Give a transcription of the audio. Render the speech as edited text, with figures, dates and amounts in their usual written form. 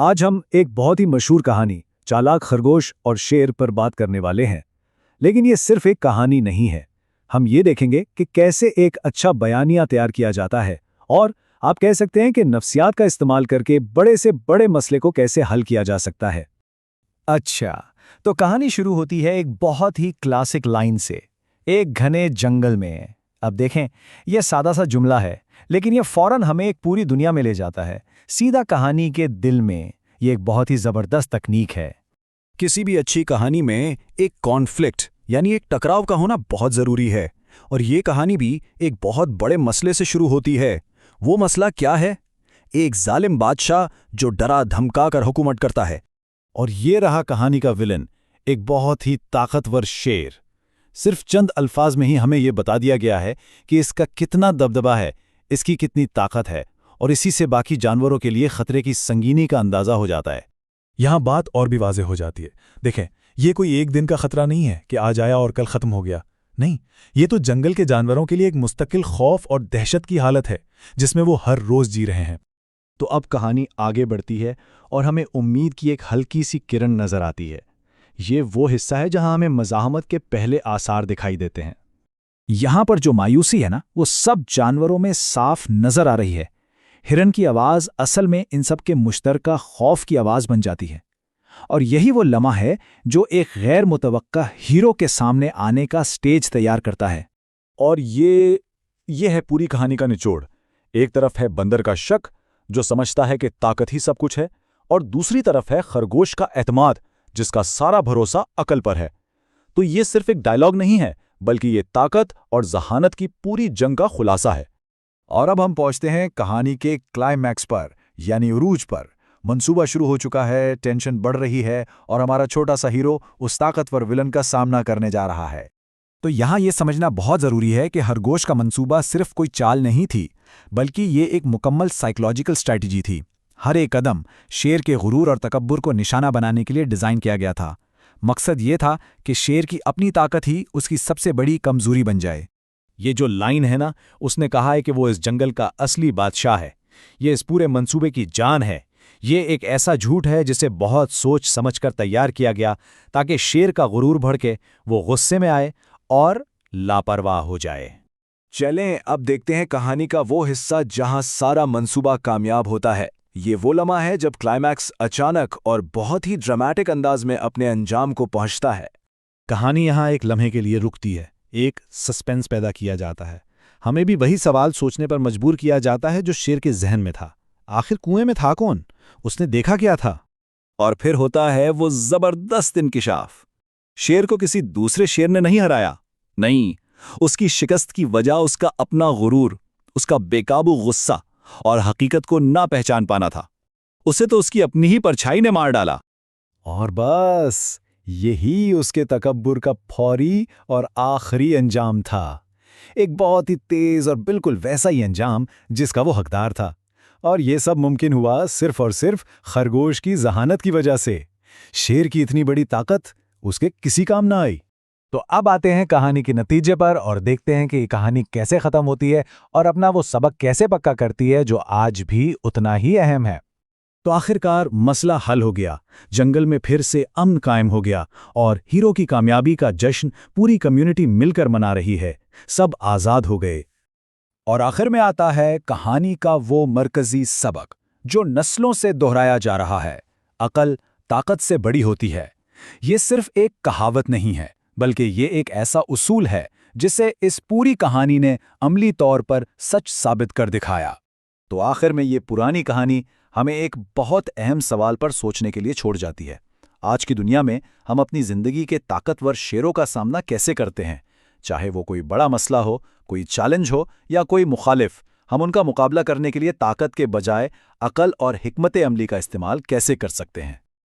آج ہم ایک بہت ہی مشہور کہانی چالاک خرگوش اور شیر پر بات کرنے والے ہیں، لیکن یہ صرف ایک کہانی نہیں ہے۔ ہم یہ دیکھیں گے کہ کیسے ایک اچھا بیانیہ تیار کیا جاتا ہے اور آپ کہہ سکتے ہیں کہ نفسیات کا استعمال کر کے بڑے سے بڑے مسئلے کو کیسے حل کیا جا سکتا ہے۔ اچھا، تو کہانی شروع ہوتی ہے ایک بہت ہی کلاسک لائن سے، ایک گھنے جنگل میں۔ اب دیکھیں، یہ سادہ سا جملہ ہے، لیکن یہ فوراً ہمیں ایک پوری دنیا میں لے جاتا ہے، سیدھا کہانی کے دل میں۔ یہ ایک بہت ہی زبردست تکنیک ہے۔ کسی بھی اچھی کہانی میں ایک کانفلکٹ یعنی ایک ٹکراؤ کا ہونا بہت ضروری ہے، اور یہ کہانی بھی ایک بہت بڑے مسئلے سے شروع ہوتی ہے۔ وہ مسئلہ کیا ہے؟ ایک ظالم بادشاہ جو ڈرا دھمکا کر حکومت کرتا ہے۔ اور یہ رہا کہانی کا ولن، ایک بہت ہی طاقتور شیر۔ صرف چند الفاظ میں ہی ہمیں یہ بتا دیا گیا ہے کہ اس کا کتنا دبدبا ہے، اس کی کتنی طاقت ہے، اور اسی سے باقی جانوروں کے لیے خطرے کی سنگینی کا اندازہ ہو جاتا ہے۔ یہاں بات اور بھی واضح ہو جاتی ہے۔ دیکھیں، یہ کوئی ایک دن کا خطرہ نہیں ہے کہ آج آیا اور کل ختم ہو گیا۔ نہیں، یہ تو جنگل کے جانوروں کے لیے ایک مستقل خوف اور دہشت کی حالت ہے جس میں وہ ہر روز جی رہے ہیں۔ تو اب کہانی آگے بڑھتی ہے اور ہمیں امید کی ایک ہلکی سی کرن نظر آتی ہے۔ یہ وہ حصہ ہے جہاں ہمیں مزاحمت کے پہلے آثار دکھائی دیتے ہیں۔ یہاں پر جو مایوسی ہے نا، وہ سب جانوروں میں صاف نظر آ رہی ہے۔ ہرن کی آواز اصل میں ان سب کے مشترکہ خوف کی آواز بن جاتی ہے، اور یہی وہ لمحہ ہے جو ایک غیر متوقع ہیرو کے سامنے آنے کا سٹیج تیار کرتا ہے۔ اور یہ ہے پوری کہانی کا نچوڑ۔ ایک طرف ہے بندر کا شک جو سمجھتا ہے کہ طاقت ہی سب کچھ ہے، اور دوسری طرف ہے خرگوش کا اعتماد جس کا سارا بھروسہ عقل پر ہے۔ تو یہ صرف ایک ڈائلاگ نہیں ہے، بلکہ یہ طاقت اور ذہانت کی پوری جنگ کا خلاصہ ہے۔ اور اب ہم پہنچتے ہیں کہانی کے کلائمیکس پر، یعنی عروج پر۔ منصوبہ شروع ہو چکا ہے، ٹینشن بڑھ رہی ہے، اور ہمارا چھوٹا سا ہیرو اس طاقتور ولن کا سامنا کرنے جا رہا ہے۔ تو یہاں یہ سمجھنا بہت ضروری ہے کہ خرگوش کا منصوبہ صرف کوئی چال نہیں تھی، بلکہ یہ ایک مکمل سائیکولوجیکل اسٹریٹجی تھی۔ ہر ایک قدم شیر کے غرور اور تکبر کو نشانہ بنانے کے لیے ڈیزائن کیا گیا تھا۔ مقصد یہ تھا کہ شیر کی اپنی طاقت ہی اس کی سب سے بڑی کمزوری بن جائے۔ یہ جو لائن ہے نا، اس نے کہا ہے کہ وہ اس جنگل کا اصلی بادشاہ ہے، یہ اس پورے منصوبے کی جان ہے۔ یہ ایک ایسا جھوٹ ہے جسے بہت سوچ سمجھ کر تیار کیا گیا تاکہ شیر کا غرور بڑھ کے وہ غصے میں آئے اور لاپرواہ ہو جائے۔ چلیں اب دیکھتے ہیں کہانی کا وہ حصہ جہاں سارا منصوبہ کامیاب ہوتا ہے۔ یہ وہ لمحہ ہے جب کلائمیکس اچانک اور بہت ہی ڈراماٹک انداز میں اپنے انجام کو پہنچتا ہے۔ کہانی یہاں ایک لمحے کے لیے رکتی ہے، ایک سسپینس پیدا کیا جاتا ہے۔ ہمیں بھی وہی سوال سوچنے پر مجبور کیا جاتا ہے جو شیر کے ذہن میں تھا۔ آخر کنویں میں تھا کون؟ اس نے دیکھا کیا تھا؟ اور پھر ہوتا ہے وہ زبردست انکشاف۔ شیر کو کسی دوسرے شیر نے نہیں ہرایا، نہیں، اس کی شکست کی وجہ اس کا اپنا غرور، اس کا بے قابو غصہ اور حقیقت کو نہ پہچان پانا تھا۔ اسے تو اس کی اپنی ہی پرچھائی نے مار ڈالا۔ اور بس یہی اس کے تکبر کا فوری اور آخری انجام تھا، ایک بہت ہی تیز اور بالکل ویسا ہی انجام جس کا وہ حقدار تھا۔ اور یہ سب ممکن ہوا صرف اور صرف خرگوش کی ذہانت کی وجہ سے۔ شیر کی اتنی بڑی طاقت اس کے کسی کام نہ آئی۔ تو اب آتے ہیں کہانی کے نتیجے پر اور دیکھتے ہیں کہ یہ کہانی کیسے ختم ہوتی ہے اور اپنا وہ سبق کیسے پکا کرتی ہے جو آج بھی اتنا ہی اہم ہے۔ تو آخرکار مسئلہ حل ہو گیا، جنگل میں پھر سے امن قائم ہو گیا، اور ہیرو کی کامیابی کا جشن پوری کمیونٹی مل کر منا رہی ہے، سب آزاد ہو گئے۔ اور آخر میں آتا ہے کہانی کا وہ مرکزی سبق جو نسلوں سے دہرایا جا رہا ہے: عقل طاقت سے بڑی ہوتی ہے۔ یہ صرف ایک کہاوت نہیں ہے، بلکہ یہ ایک ایسا اصول ہے جسے اس پوری کہانی نے عملی طور پر سچ ثابت کر دکھایا۔ تو آخر میں یہ پرانی کہانی ہمیں ایک بہت اہم سوال پر سوچنے کے لیے چھوڑ جاتی ہے۔ آج کی دنیا میں ہم اپنی زندگی کے طاقتور شیروں کا سامنا کیسے کرتے ہیں؟ چاہے وہ کوئی بڑا مسئلہ ہو، کوئی چیلنج ہو یا کوئی مخالف، ہم ان کا مقابلہ کرنے کے لیے طاقت کے بجائے عقل اور حکمت عملی کا استعمال کیسے کر سکتے ہیں؟